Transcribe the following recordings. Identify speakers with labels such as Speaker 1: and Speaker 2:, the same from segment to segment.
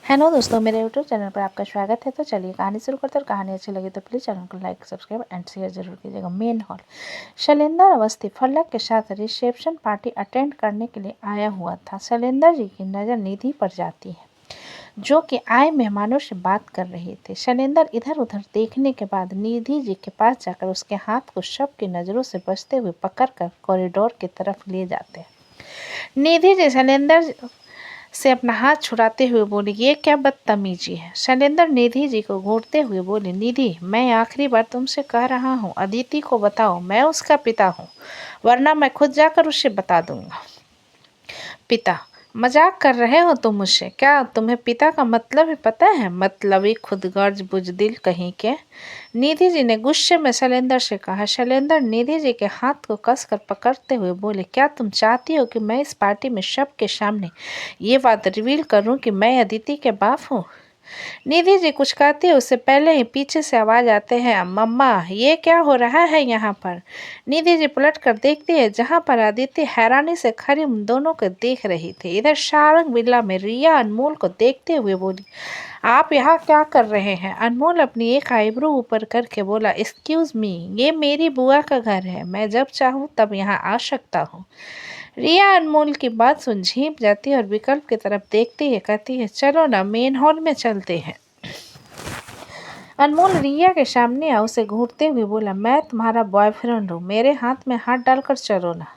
Speaker 1: Hello दोस्तों, मेरे YouTube channel पर आपका स्वागत है। तो चलिए कहानी शुरू करते हैं। और कहानी अच्छी लगी तो प्लीज़ चैनल को लाइक, सब्सक्राइब एंड शेयर जरूर कीजिएगा। Main hall. शैलेंद्र अवस्थी फलक के साथ रिसेप्शन पार्टी अटेंड करने के लिए आया हुआ था। शैलेंद्र जी की नज़र निधि पर जाती है, जो कि आए मेहमानों से बात कर रही थी। शैलेंद्र इधर उधर देखने के बाद निधि जी के पास जाकर उसके हाथ को सबकी नज़रों से बचते हुए पकड़कर कॉरिडोर की तरफ ले जाते हैं। निधि जी शैलेंद्र से अपना हाथ छुड़ाते हुए बोली, ये क्या बदतमीजी है। शैलेंद्र निधि जी को घूरते हुए बोले, निधि, मैं आखिरी बार तुमसे कह रहा हूँ, अदिति को बताओ, मैं उसका पिता हूँ, वरना मैं खुद जाकर उसे बता दूंगा। पिता? मजाक कर रहे हो तुम मुझसे? क्या तुम्हें पिता का मतलब ही पता है? मतलबी खुदगर्ज बुजदिल कहीं के। निधि जी ने गुस्से में शैलेंद्र से कहा। शैलेंद्र निधि जी के हाथ को कसकर पकड़ते हुए बोले, क्या तुम चाहती हो कि मैं इस पार्टी में सबके सामने ये बात रिवील करूं कि मैं अदिति के बाप हूँ? निधि जी कुछ कहती है उससे पहले ही पीछे से आवाज आते हैं, मम्मा, ये क्या हो रहा है यहाँ पर? निधि जी पलट कर देखती है, जहाँ पर अदिति हैरानी से खड़ी उन दोनों को देख रही थी। इधर सारंग बिल्ला में रिया अनमोल को देखते हुए बोली, आप यहाँ क्या कर रहे हैं? अनमोल अपनी एक आईब्रो ऊपर करके बोला, एक्सक्यूज मी, ये मेरी बुआ का घर है, मैं जब चाहूँ तब यहाँ आ सकता हूँ। रिया अनमोल की बात सुन झीप जाती है और विकल्प की तरफ देखती है, कहती है, चलो ना, मेन हॉल में चलते हैं। अनमोल रिया के सामने आ उसे घूरते हुए बोला, मैं तुम्हारा बॉयफ्रेंड हूँ, मेरे हाथ में हाथ डालकर चलो ना।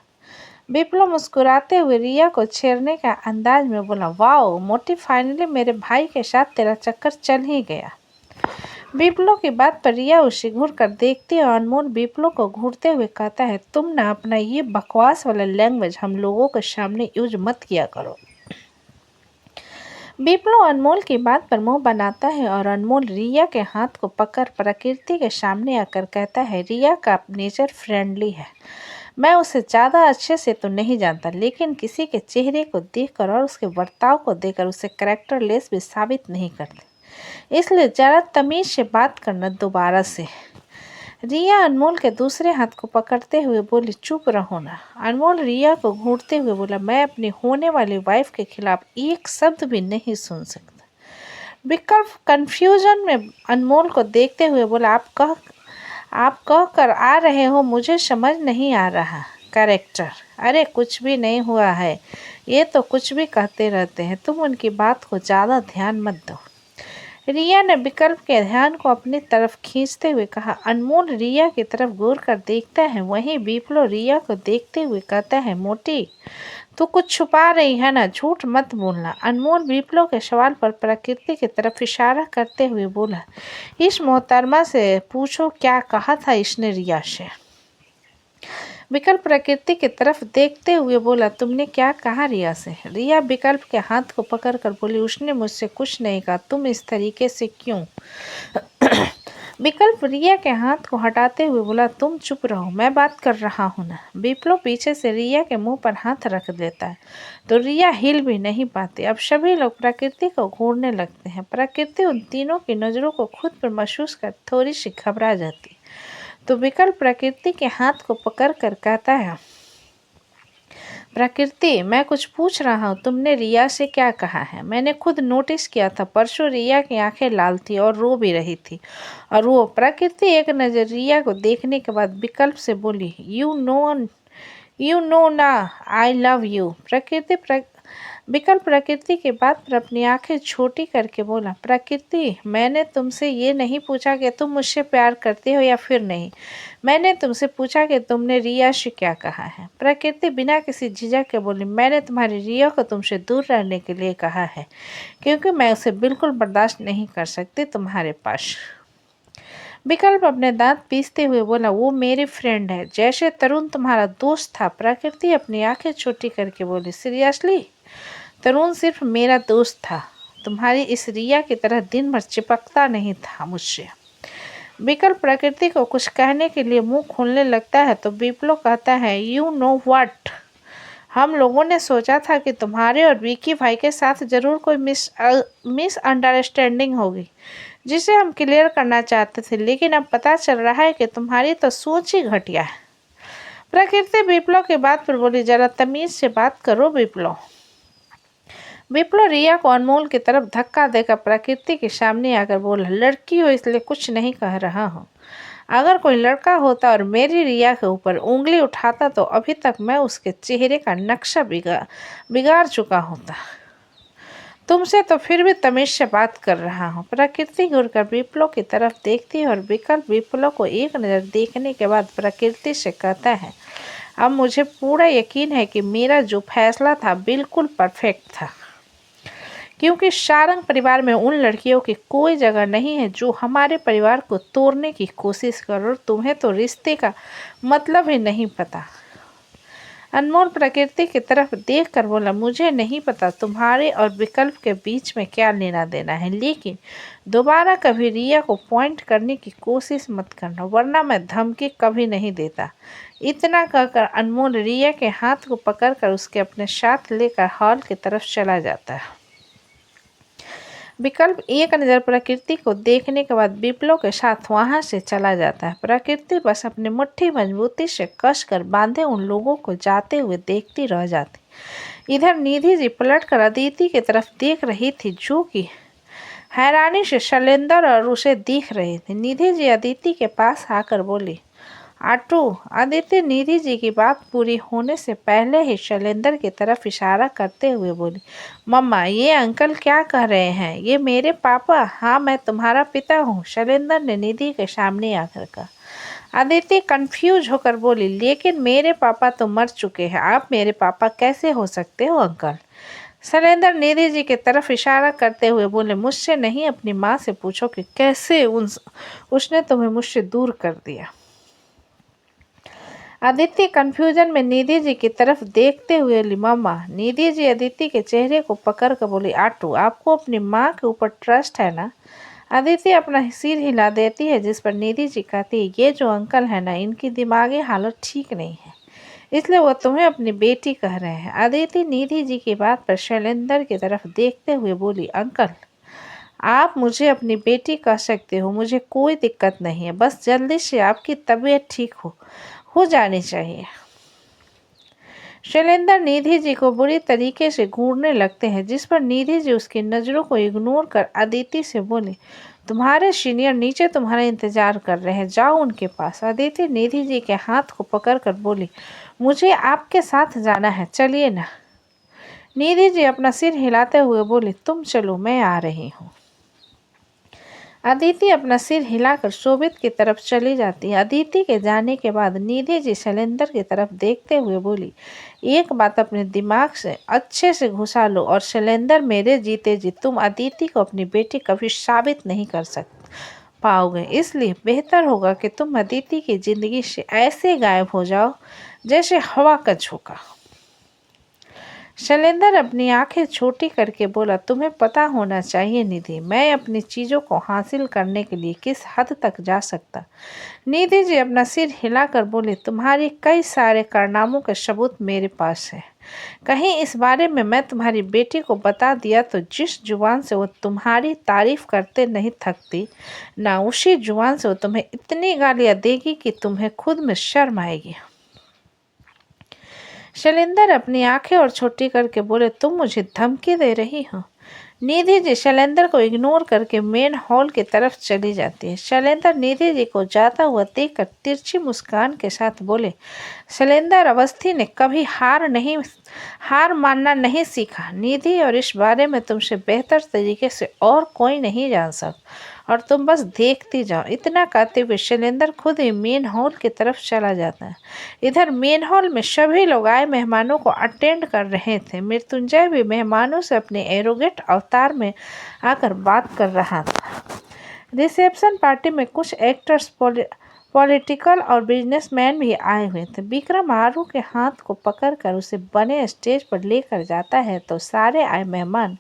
Speaker 1: विप्लव मुस्कुराते हुए रिया को छेड़ने का अंदाज में बोला, वाओ मोटी, फाइनली मेरे भाई के साथ तेरा चक्कर चल ही गया। विप्लव की बात पर रिया उसे घूर कर देखती है और अनमोल विप्लव को घूरते हुए कहता है, तुम ना अपना ये बकवास वाला लैंग्वेज हम लोगों के सामने यूज मत किया करो। विप्लव अनमोल की बात पर मुंह बनाता है और अनमोल रिया के हाथ को पकड़ प्रकृति के सामने आकर कहता है, रिया का नेचर फ्रेंडली है, मैं उसे ज़्यादा अच्छे से तो नहीं जानता, लेकिन किसी के चेहरे को देखकर और उसके बर्ताव को देखकर उसे कैरेक्टरलेस भी साबित नहीं करते, इसलिए ज़रा तमीज़ से बात करना दोबारा से। रिया अनमोल के दूसरे हाथ को पकड़ते हुए बोली, चुप रहो ना। अनमोल रिया को घूरते हुए बोला, मैं अपनी होने वाली वाइफ के खिलाफ एक शब्द भी नहीं सुन सकता। विकल्प कंफ्यूजन में अनमोल को देखते हुए बोला, आप कह कर आ रहे हो, मुझे समझ नहीं आ रहा। कैरेक्टर? अरे कुछ भी नहीं हुआ है, ये तो कुछ भी कहते रहते हैं, तुम उनकी बात को ज़्यादा ध्यान मत दो। रिया ने विकल्प के ध्यान को अपनी तरफ खींचते हुए कहा। अनमोल रिया की तरफ घूर कर देखता है, वहीं विप्लव रिया को देखते हुए कहता है, मोटी, तू कुछ छुपा रही है ना, झूठ मत बोलना। अनमोल विप्लव के सवाल पर प्रकृति की तरफ इशारा करते हुए बोला, इस मोहतरमा से पूछो क्या कहा था इसने रिया से। विकल्प प्रकृति की तरफ देखते हुए बोला, तुमने क्या कहा रिया से? रिया विकल्प के हाथ को पकड़कर बोली, उसने मुझसे कुछ नहीं कहा, तुम इस तरीके से क्यों? विकल्प रिया के हाथ को हटाते हुए बोला, तुम चुप रहो, मैं बात कर रहा हूँ ना। विप्लव पीछे से रिया के मुंह पर हाथ रख देता है तो रिया हिल भी नहीं पाती। अब सभी लोग प्रकृति को घूरने लगते हैं। प्रकृति उन तीनों की नज़रों को खुद पर महसूस कर थोड़ी सी घबरा जाती तो विकल्प प्रकृति के हाथ को पकड़ कर कहता है, प्रकृति, मैं कुछ पूछ रहा हूँ, तुमने रिया से क्या कहा है? मैंने खुद नोटिस किया था, परसों रिया की आंखें लाल थी और रो भी रही थी। और वो प्रकृति एक नज़र रिया को देखने के बाद विकल्प से बोली, यू नो ना, आई लव यू। विकल्प प्रकृति की बात पर अपनी आंखें छोटी करके बोला, प्रकृति, मैंने तुमसे ये नहीं पूछा कि तुम मुझसे प्यार करते हो या फिर नहीं, मैंने तुमसे पूछा कि तुमने रिया से क्या कहा है। प्रकृति बिना किसी झिझक के बोली, मैंने तुम्हारी रिया को तुमसे दूर रहने के लिए कहा है, क्योंकि मैं उसे बिल्कुल बर्दाश्त नहीं कर सकती तुम्हारे पास। विकल्प अपने दांत पीसते हुए बोला, वो मेरी फ्रेंड है, जैसे तरुण तुम्हारा दोस्त था। प्रकृति अपनी आंखें छोटी करके बोली, सीरियसली? तरुण सिर्फ मेरा दोस्त था, तुम्हारी इस रिया की तरह दिन भर चिपकता नहीं था मुझसे। विकल्प प्रकृति को कुछ कहने के लिए मुंह खोलने लगता है तो विप्लव कहता है, यू नो व्हाट, हम लोगों ने सोचा था कि तुम्हारे और विकी भाई के साथ जरूर कोई मिसअंडरस्टैंडिंग होगी, जिसे हम क्लियर करना चाहते थे, लेकिन अब पता चल रहा है कि तुम्हारी तो सोच ही घटिया है। प्रकृति विप्लव की बात पर बोली, जरा तमीज से बात करो विप्लव। विप्लव रिया को अनमोल की तरफ धक्का देकर प्रकृति के सामने आकर बोला, लड़की हो इसलिए कुछ नहीं कह रहा हूँ। अगर कोई लड़का होता और मेरी रिया के ऊपर उंगली उठाता तो अभी तक मैं उसके चेहरे का नक्शा बिगाड़ चुका होता। तुमसे तो फिर भी तमीज से बात कर रहा हूँ। प्रकृति घूरकर विप्लव की तरफ देखती है और विकल्प विप्लव को एक नज़र देखने के बाद प्रकृति से कहता है, अब मुझे पूरा यकीन है कि मेरा जो फैसला था बिल्कुल परफेक्ट था, क्योंकि सारंग परिवार में उन लड़कियों की कोई जगह नहीं है जो हमारे परिवार को तोड़ने की कोशिश कर, और तुम्हें तो रिश्ते का मतलब ही नहीं पता। अनमोल प्रकृति की तरफ देखकर बोला, मुझे नहीं पता तुम्हारे और विकल्प के बीच में क्या लेना देना है, लेकिन दोबारा कभी रिया को पॉइंट करने की कोशिश मत करना, वरना मैं धमकी कभी नहीं देता। इतना कहकर अनमोल रिया के हाथ को पकड़कर उसके अपने साथ लेकर हॉल की तरफ चला जाता है। विकल्प एक नज़र प्रकृति को देखने के बाद विप्लव के साथ वहां से चला जाता है। प्रकृति बस अपनी मुट्ठी मजबूती से कसकर बांधे उन लोगों को जाते हुए देखती रह जाती। इधर निधि जी पलटकर अदिति की तरफ देख रही थी, जो कि हैरानी से शैलेंद्र और उसे देख रहे थे। निधि जी अदिति के पास आकर बोली, आटू। अदिति निधि जी की बात पूरी होने से पहले ही शैलेंद्र की तरफ इशारा करते हुए बोली, मम्मा ये अंकल क्या कह रहे हैं? ये मेरे पापा? हाँ मैं तुम्हारा पिता हूँ, शैलेंद्र ने निधि के सामने आकर कहा। अदिति कंफ्यूज होकर बोली, लेकिन मेरे पापा तो मर चुके हैं, आप मेरे पापा कैसे हो सकते हो अंकल? शैलेंद्र निधि जी की तरफ इशारा करते हुए बोले, मुझसे नहीं अपनी माँ से पूछो कि कैसे उसने तुम्हें मुझसे दूर कर दिया। अदिति कंफ्यूजन में निधि जी की तरफ देखते हुए बोली, मम्मा। निधि जी अदिति के चेहरे को पकड़ कर बोली, आटू आपको अपनी माँ के ऊपर ट्रस्ट है ना? अदिति अपना सिर हिला देती है, जिस पर निधि जी कहती है, ये जो अंकल है ना, इनकी दिमागी हालत ठीक नहीं है, इसलिए वो तुम्हें अपनी बेटी कह रहे हैं। अदिति निधि जी की बात पर शैलेंद्र की तरफ देखते हुए बोली, अंकल आप मुझे अपनी बेटी कह सकते हो, मुझे कोई दिक्कत नहीं है, बस जल्दी से आपकी तबीयत ठीक हो जानी चाहिए। शैलेंद्र निधि जी को बुरी तरीके से घूरने लगते हैं, जिस पर निधि जी उसकी नज़रों को इग्नोर कर अदिति से बोले, तुम्हारे सीनियर नीचे तुम्हारा इंतजार कर रहे हैं, जाओ उनके पास। अदिति निधि जी के हाथ को पकड़कर बोली, मुझे आपके साथ जाना है, चलिए ना। निधि जी अपना सिर हिलाते हुए बोली, तुम चलो मैं आ रही हूँ। अदिति अपना सिर हिलाकर शोभित की तरफ चली जाती है। अदिति के जाने के बाद निधि जी शैलेंद्र की तरफ देखते हुए बोली, एक बात अपने दिमाग से अच्छे से घुसा लो, और शैलेंद्र मेरे जीते जी तुम अदिति को अपनी बेटी कभी साबित नहीं कर पाओगे, इसलिए बेहतर होगा कि तुम अदिति की जिंदगी से ऐसे गायब हो जाओ जैसे हवा का झोंका। शैलेंद्र अपनी आंखें छोटी करके बोला, तुम्हें पता होना चाहिए निधि, मैं अपनी चीज़ों को हासिल करने के लिए किस हद तक जा सकता। निधि जी अपना सिर हिलाकर बोले, तुम्हारी कई सारे कारनामों के सबूत मेरे पास है। कहीं इस बारे में मैं तुम्हारी बेटी को बता दिया तो जिस जुबान से वो तुम्हारी तारीफ करते नहीं थकती ना, उसी जुबान से वो तुम्हें इतनी गालियाँ देगी कि तुम्हें खुद में शर्म आएगी। शैलेंद्र अपनी आंखें और छोटी करके बोले, तुम मुझे धमकी दे रही हो? निधि जी शैलेंद्र को इग्नोर करके मेन हॉल की तरफ चली जाती है। शैलेंद्र निधि जी को जाता हुआ देखकर तिरछी मुस्कान के साथ बोले, शैलेंद्र अवस्थी ने कभी हार मानना नहीं सीखा निधि, और इस बारे में तुमसे बेहतर तरीके से और कोई नहीं जान सकता, और तुम बस देखती जाओ। इतना कहते हुए शैलेंद्र खुद ही मेन हॉल की तरफ चला जाता है। इधर मेन हॉल में सभी लोग आए मेहमानों को अटेंड कर रहे थे। मृत्युंजय भी मेहमानों से अपने एरोगेट अवतार में आकर बात कर रहा था। रिसेप्शन पार्टी में कुछ एक्टर्स, पॉलिटिकल और बिजनेसमैन भी आए हुए थे। विक्रम आरू के हाथ को पकड़कर उसे बने स्टेज पर लेकर जाता है तो सारे आए मेहमान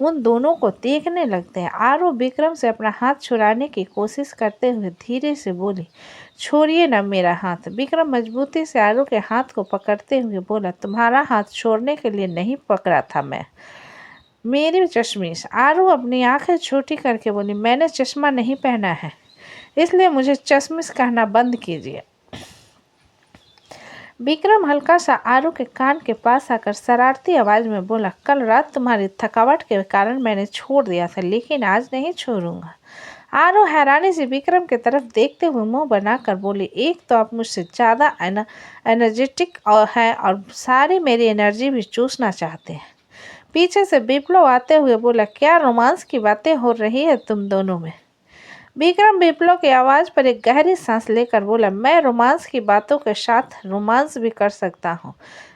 Speaker 1: उन दोनों को देखने लगते हैं। आरू विक्रम से अपना हाथ छुड़ाने की कोशिश करते हुए धीरे से बोली, छोड़िए ना मेरा हाथ। विक्रम मजबूती से आरू के हाथ को पकड़ते हुए बोला, तुम्हारा हाथ छोड़ने के लिए नहीं पकड़ा था मैं, मेरी चश्मिश। आरू अपनी आंखें छोटी करके बोली, मैंने चश्मा नहीं पहना है, इसलिए मुझे चश्मिश कहना बंद कीजिए। विक्रम हल्का सा आरू के कान के पास आकर शरारती आवाज में बोला, कल रात तुम्हारी थकावट के कारण मैंने छोड़ दिया था, लेकिन आज नहीं छोड़ूंगा। आरू हैरानी से विक्रम की तरफ देखते हुए मुंह बनाकर बोली, एक तो आप मुझसे ज़्यादा एनर्जेटिक है और सारी मेरी एनर्जी भी चूसना चाहते हैं। पीछे से विप्लव आते हुए बोला, क्या रोमांस की बातें हो रही है तुम दोनों में? विक्रम विप्लव की आवाज़ पर एक गहरी सांस लेकर बोला, मैं रोमांस की बातों के साथ रोमांस भी कर सकता हूँ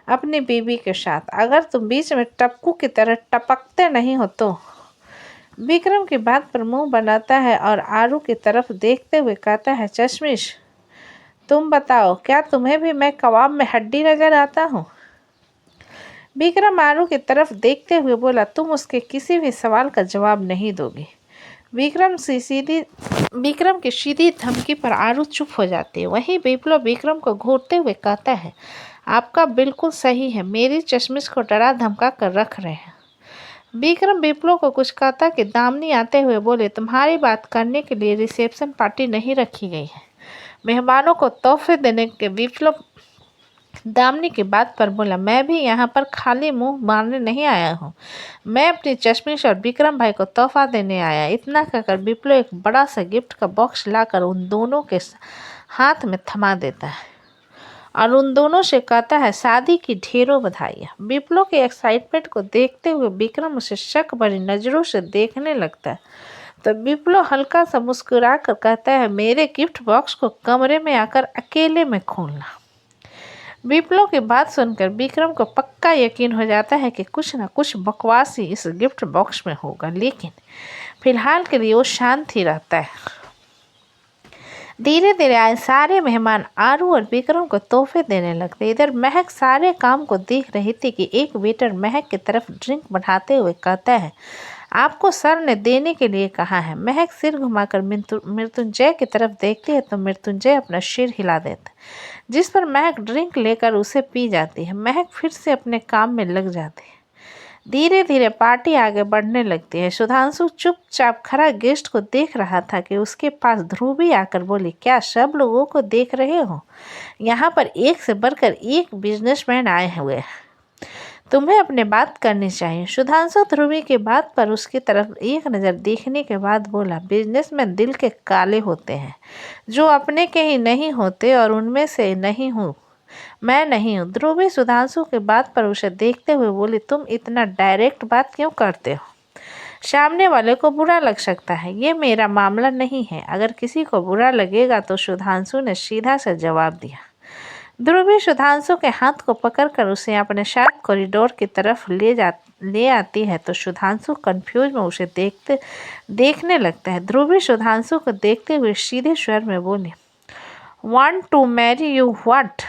Speaker 1: अपनी बीवी के साथ, अगर तुम बीच में टपकू की तरह टपकते नहीं हो तो। विक्रम की बात पर मुंह बनाता है और आरू की तरफ देखते हुए कहता है, चश्मिश तुम बताओ, क्या तुम्हें भी मैं कबाब में हड्डी नजर आता हूँ? विक्रम आरू की तरफ देखते हुए बोला, तुम उसके किसी भी सवाल का जवाब नहीं दोगी। विक्रम की सीधी धमकी पर आरू चुप हो जाती है। वहीं विप्लव विक्रम को घूरते हुए कहता है, आपका बिल्कुल सही है, मेरी चश्मिश को डरा धमका कर रख रहे हैं। विक्रम विप्लव को कुछ कहता कि दामिनी आते हुए बोले, तुम्हारी बात करने के लिए रिसेप्शन पार्टी नहीं रखी गई है। मेहमानों को तोहफे देने के विप्लव दामिनी की बात पर बोला, मैं भी यहाँ पर खाली मुंह मारने नहीं आया हूँ, मैं अपनी चश्मिश और विक्रम भाई को तोहफा देने आया। इतना कहकर विप्लव एक बड़ा सा गिफ्ट का बॉक्स लाकर उन दोनों के हाथ में थमा देता है और उन दोनों से कहता है, शादी की ढेरों बधाइयाँ। विप्लव के एक्साइटमेंट को देखते हुए विक्रम उसे शक भरी नज़रों से देखने लगता है। तो विप्लव हल्का सा मुस्कुरा कर कहता है, मेरे गिफ्ट बॉक्स को कमरे में आकर अकेले में खोलना। विप्लव की बात सुनकर विक्रम को पक्का यकीन हो जाता है कि कुछ न कुछ बकवास ही इस गिफ्ट बॉक्स में होगा, लेकिन फिलहाल के लिए वो शांत ही रहता है। धीरे धीरे आए सारे मेहमान आरू और विक्रम को तोहफे देने लगते। इधर महक सारे काम को देख रही थी कि एक वेटर महक की तरफ ड्रिंक बढ़ाते हुए कहता है, आपको सर ने देने के लिए कहा है। महक सिर घुमाकर मृत्युंजय की तरफ देखती है तो मृत्युंजय अपना सिर हिला देता है, जिस पर महक ड्रिंक लेकर उसे पी जाती है। महक फिर से अपने काम में लग जाती है। धीरे धीरे पार्टी आगे बढ़ने लगती है। सुधांशु चुपचाप खड़ा गेस्ट को देख रहा था कि उसके पास ध्रुवी आकर बोली, क्या सब लोगों को देख रहे हो? यहाँ पर एक से बढ़कर एक बिजनेसमैन आए हुए हैं, तुम्हें अपने बात करनी चाहिए। सुधांशु ध्रुवी की बात पर उसकी तरफ एक नज़र देखने के बाद बोला, बिजनेसमैन दिल के काले होते हैं, जो अपने के ही नहीं होते, और उनमें से नहीं हूँ मैं नहीं हूँ। ध्रुवी सुधांशु की बात पर उसे देखते हुए बोली, तुम इतना डायरेक्ट बात क्यों करते हो? सामने वाले को बुरा लग सकता है, ये मेरा मामला नहीं है, अगर किसी को बुरा लगेगा तो। सुधांशु ने सीधा सा जवाब दिया। ध्रुवी सुधांशु के हाथ को पकड़कर उसे अपने साथ कॉरिडोर की तरफ ले आती है तो सुधांशु कंफ्यूज में उसे देखने लगता है। ध्रुवी सुधांशु को देखते हुए सीधे स्वर में बोली, want to marry you what?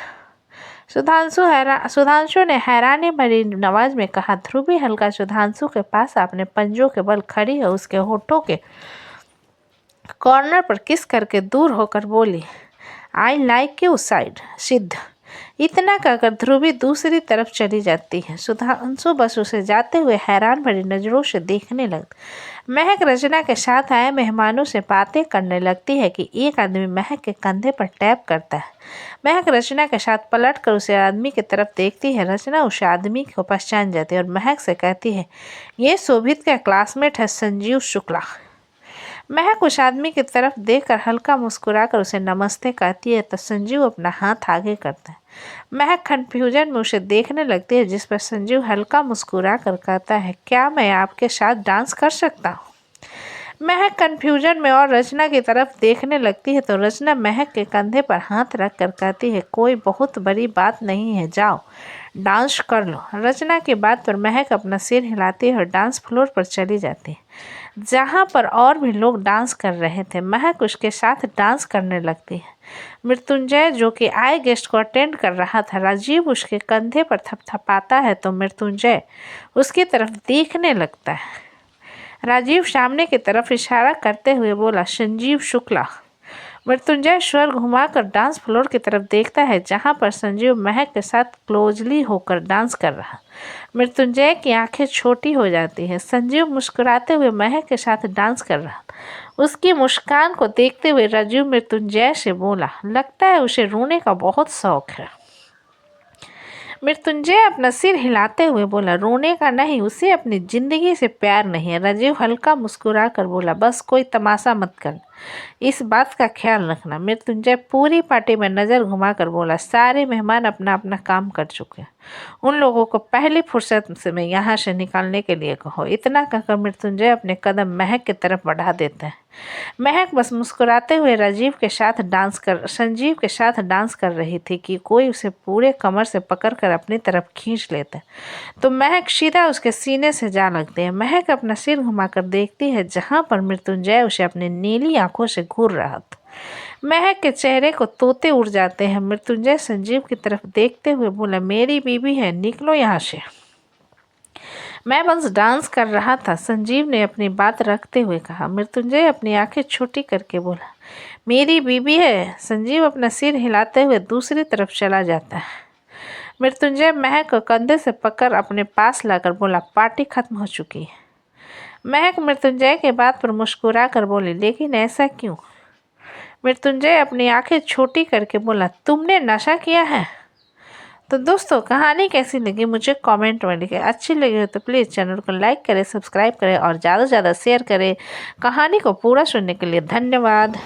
Speaker 1: Sudhanshu ने हैरानी भरी आवाज में कहा। ध्रुवी हल्का सुधांशु के पास अपने पंजों के बल खड़ी है, उसके होठों के कॉर्नर पर किस करके दूर होकर बोली, आई लाइक यू साइड सिद्ध। इतना कहकर ध्रुवी दूसरी तरफ चली जाती है। सुधांशु बस उसे जाते हुए हैरान भरी नज़रों से देखने लगती। महक रचना के साथ आए मेहमानों से बातें करने लगती है कि एक आदमी महक के कंधे पर टैप करता है। महक रचना के साथ पलट कर उसे आदमी की तरफ देखती है। रचना उस आदमी को पहचान जाती है और महक से कहती है, ये शोभित का क्लासमेट है, संजीव शुक्ला। महक उस आदमी की तरफ देखकर हल्का मुस्कुराकर उसे नमस्ते कहती है तो संजीव अपना हाथ आगे करता है। महक कन्फ्यूजन में उसे देखने लगती है, जिस पर संजीव हल्का मुस्कुरा कर कहता है, क्या मैं आपके साथ डांस कर सकता हूँ? महक कन्फ्यूजन में और रचना की तरफ देखने लगती है तो रचना महक के कंधे पर हाथ रख कर कहती है, कोई बहुत बड़ी बात नहीं है, जाओ डांस कर लो। रचना की बात पर महक अपना सिर हिलाती है और डांस फ्लोर पर चली जाती है, जहाँ पर और भी लोग डांस कर रहे थे। महक उसके साथ डांस करने लगती है। मृत्युंजय, जो कि आए गेस्ट को अटेंड कर रहा था, राजीव उसके कंधे पर थपथपाता है तो मृत्युंजय उसकी तरफ देखने लगता है। राजीव सामने की तरफ इशारा करते हुए बोला, संजीव शुक्ला। मृत्युंजय स्वर घुमाकर डांस फ्लोर की तरफ देखता है, जहां पर संजीव महक के साथ क्लोजली होकर डांस कर रहा। मृत्युंजय की आंखें छोटी हो जाती हैं। संजीव मुस्कुराते हुए महक के साथ डांस कर रहा। उसकी मुस्कान को देखते हुए राजीव मृत्युंजय से बोला, लगता है उसे रोने का बहुत शौक है। मृत्युंजय अपना सिर हिलाते हुए बोला, रोने का नहीं, उसे अपनी जिंदगी से प्यार नहीं है। राजीव हल्का मुस्कुरा कर बोला, बस कोई तमाशा मत कर, इस बात का ख्याल रखना। मृत्युंजय पूरी पार्टी में नज़र घुमाकर बोला, सारे मेहमान अपना अपना काम कर चुके हैं, उन लोगों को पहली फुर्सत से मैं यहाँ से निकालने के लिए कहो। इतना कहकर मृत्युंजय अपने कदम महक की तरफ बढ़ा देते हैं। महक बस मुस्कुराते हुए संजीव के साथ डांस कर रही थी कि कोई उसे पूरे कमर से पकड़कर अपनी तरफ खींच लेते तो महक सीधा उसके सीने से जा लगती है। महक अपना सिर घुमाकर देखती है जहां पर मृत्युंजय उसे अपनी नीली आंखों से घूर रहा था। महक के चेहरे को तोते उड़ जाते हैं। मृत्युंजय संजीव की तरफ देखते हुए बोला, मेरी बीबी है, निकलो यहाँ से। मैं बस डांस कर रहा था, संजीव ने अपनी बात रखते हुए कहा। मृत्युंजय अपनी आंखें छोटी करके बोला, मेरी बीबी है। संजीव अपना सिर हिलाते हुए दूसरी तरफ चला जाता है। मृत्युंजय महक को कंधे से पकड़ अपने पास लाकर बोला, पार्टी खत्म हो चुकी है। महक मृत्युंजय के बात पर मुस्कुरा कर बोली, लेकिन ऐसा क्यों? मृत्युंजय अपनी आंखें छोटी करके बोला, तुमने नशा किया है? तो दोस्तों, कहानी कैसी लगी मुझे कमेंट में लिखें। अच्छी लगी हो तो प्लीज़ चैनल को लाइक करें, सब्सक्राइब करें और ज़्यादा से ज़्यादा शेयर करें। कहानी को पूरा सुनने के लिए धन्यवाद।